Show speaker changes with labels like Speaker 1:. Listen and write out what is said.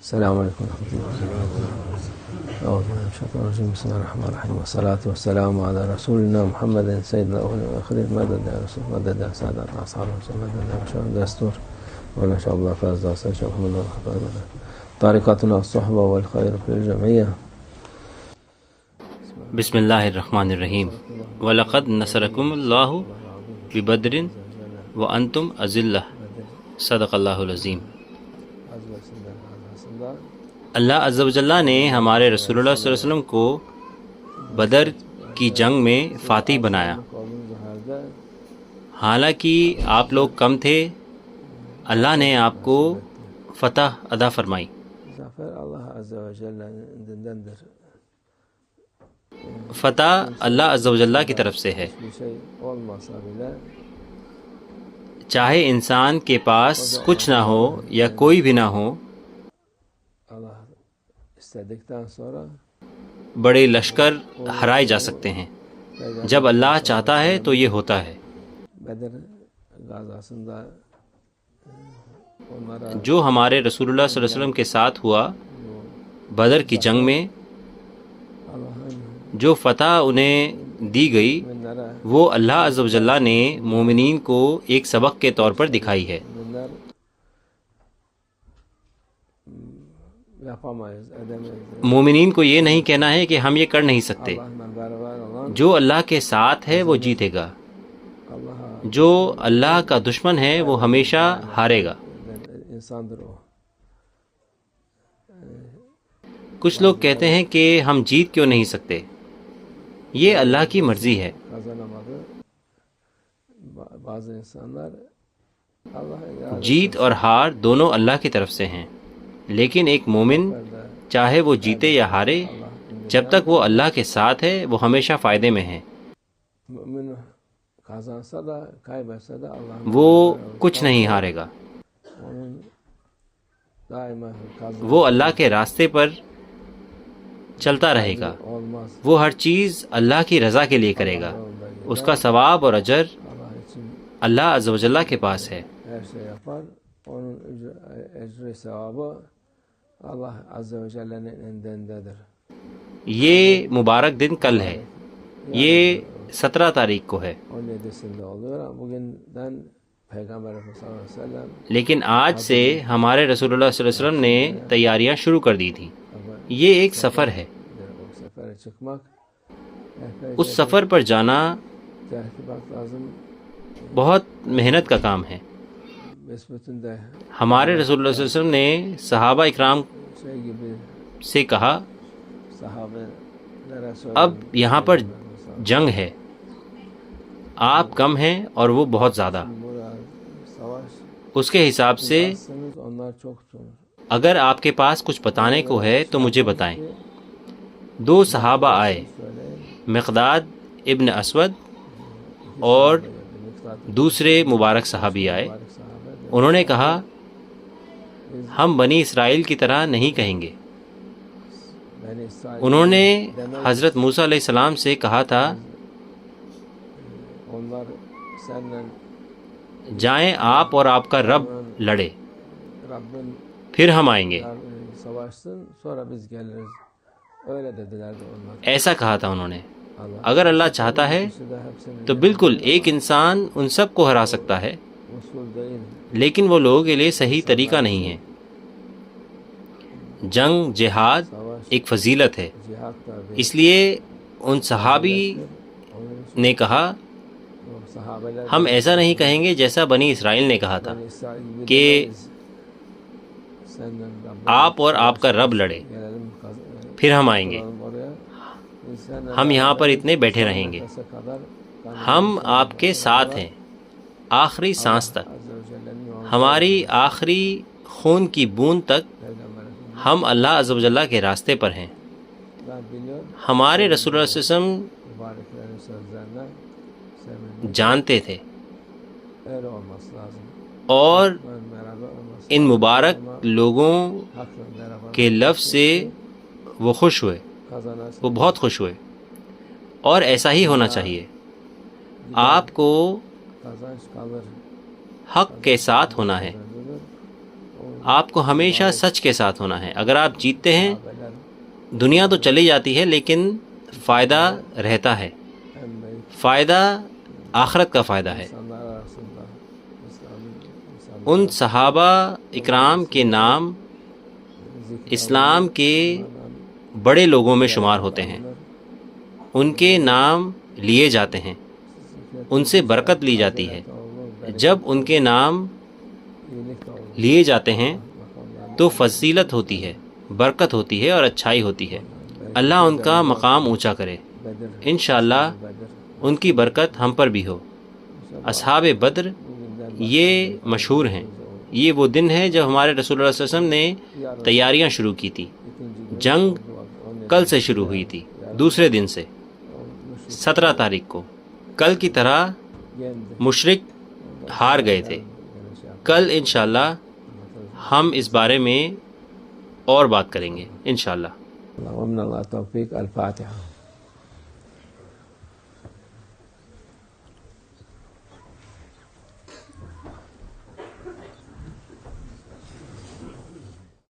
Speaker 1: السلام علیکم ورحمۃ اللہ وبرکاتہ. بسم اللہ الرحمن الرحیم والصلاة والسلام علی رسولنا محمد سید الاولین والآخرین. مدد یا رسول مدد یا سادات اصحاب رسول مدد یا شاہ دستور ولا شاء الله فاز داستان شاہ محمد الخطاب طریقتنا الصحبہ والخیر فی الجمعیہ.
Speaker 2: بسم اللہ الرحمن الرحیم. وَلَقَدْ نَصَرَكُمُ اللَّهُ بِبَدْرٍ وَأَنْتُمْ أَذِلَّةٌ صدق اللہ العظیم. اللہ عز و جل نے ہمارے رسول اللہ صلی اللہ علیہ وسلم کو بدر کی جنگ میں فاتح بنایا. حالانکہ آپ لوگ کم تھے، اللہ نے آپ کو فتح عطا فرمائی. فتح اللہ عز و جل کی طرف سے ہے. چاہے انسان کے پاس کچھ نہ ہو یا کوئی بھی نہ ہو، بڑے لشکر ہرائے جا سکتے ہیں. جب اللہ چاہتا ہے تو یہ ہوتا ہے. جو ہمارے رسول اللہ صلی اللہ علیہ وسلم کے ساتھ ہوا بدر کی جنگ میں، جو فتح انہیں دی گئی، وہ اللہ عز و جل نے مومنین کو ایک سبق کے طور پر دکھائی ہے. مومنین کو یہ نہیں کہنا ہے کہ ہم یہ کر نہیں سکتے. جو اللہ کے ساتھ ہے وہ جیتے گا، جو اللہ کا دشمن ہے وہ ہمیشہ ہارے گا. کچھ لوگ کہتے ہیں کہ ہم جیت کیوں نہیں سکتے. یہ اللہ کی مرضی ہے. جیت اور ہار دونوں اللہ کی طرف سے ہیں، لیکن ایک مومن چاہے وہ جیتے یا ہارے، جب تک وہ اللہ کے ساتھ ہے وہ ہمیشہ فائدے میں ہے. وہ کچھ نہیں ہارے گا. وہ اللہ کے راستے پر چلتا رہے گا. وہ ہر چیز اللہ کی رضا کے لیے کرے گا. اس کا ثواب اور اجر اللہ عز و جل کے پاس ہے. یہ مبارک دن کل ہے، یہ 17 تاریخ کو ہے، لیکن آج سے ہمارے رسول اللہ صلی اللہ علیہ وسلم نے تیاریاں شروع کر دی تھیں. یہ ایک سفر ہے. اس سفر پر جانا بہت محنت کا کام ہے. ہمارے رسول اللہ صلی اللہ علیہ وسلم نے صحابہ اکرام سے کہا، اب یہاں پر جنگ ہے، آپ کم ہیں اور وہ بہت زیادہ. اس کے حساب سے اگر آپ کے پاس کچھ بتانے کو ہے تو مجھے بتائیں. 2 صحابہ آئے، مقداد ابن اسود اور دوسرے مبارک صحابی آئے. انہوں نے کہا، ہم بنی اسرائیل کی طرح نہیں کہیں گے. انہوں نے حضرت موسیٰ علیہ السلام سے کہا تھا، جائیں آپ اور آپ کا رب لڑے، پھر ہم آئیں گے. ایسا کہا تھا انہوں نے. اگر اللہ چاہتا ہے تو بالکل ایک انسان ان سب کو ہرا سکتا ہے، لیکن وہ لوگوں کے لیے صحیح طریقہ نہیں ہے. جنگ جہاد ایک فضیلت ہے. اس لیے ان صحابی نے کہا، ہم ایسا نہیں کہیں گے جیسا بنی اسرائیل نے کہا تھا کہ آپ اور آپ کا رب لڑے، پھر ہم آئیں گے. ہم یہاں پر اتنے بیٹھے رہیں گے. ہم آپ کے ساتھ ہیں آخری سانس تک، ہماری آخری خون کی بوند تک ہم اللہ عز و جل کے راستے پر ہیں. ہمارے رسول اللہ صلی اللہ علیہ وسلم جانتے تھے اور ان مبارک لوگوں کے لفظ سے وہ خوش ہوئے، وہ بہت خوش ہوئے. اور ایسا ہی ہونا چاہیے. آپ کو حق کے ساتھ ہونا ہے. آپ کو ہمیشہ سچ کے ساتھ ہونا ہے. اگر آپ جیتتے ہیں دنیا تو چلی جاتی ہے لیکن فائدہ رہتا ہے. فائدہ آخرت کا فائدہ ہے. ان صحابہ اکرام کے نام اسلام کے بڑے لوگوں میں شمار ہوتے ہیں. ان کے نام لیے جاتے ہیں, ان سے برکت لی جاتی ہے. جب ان کے نام لیے جاتے ہیں تو فضیلت ہوتی ہے, برکت ہوتی ہے اور اچھائی ہوتی ہے. اللہ ان کا مقام اونچا کرے. انشاءاللہ ان کی برکت ہم پر بھی ہو. اصحاب بدر یہ مشہور ہیں. یہ وہ دن ہے جب ہمارے رسول اللہ صلی اللہ علیہ وسلم نے تیاریاں شروع کی تھی. جنگ کل سے شروع ہوئی تھی, دوسرے دن سے 17 تاریخ کو. کل کی طرح مشرک ہار گئے تھے. کل انشاءاللہ ہم اس بارے میں اور بات کریں گے انشاءاللہ.
Speaker 1: ومن اللہ توفیق. الفاتحہ.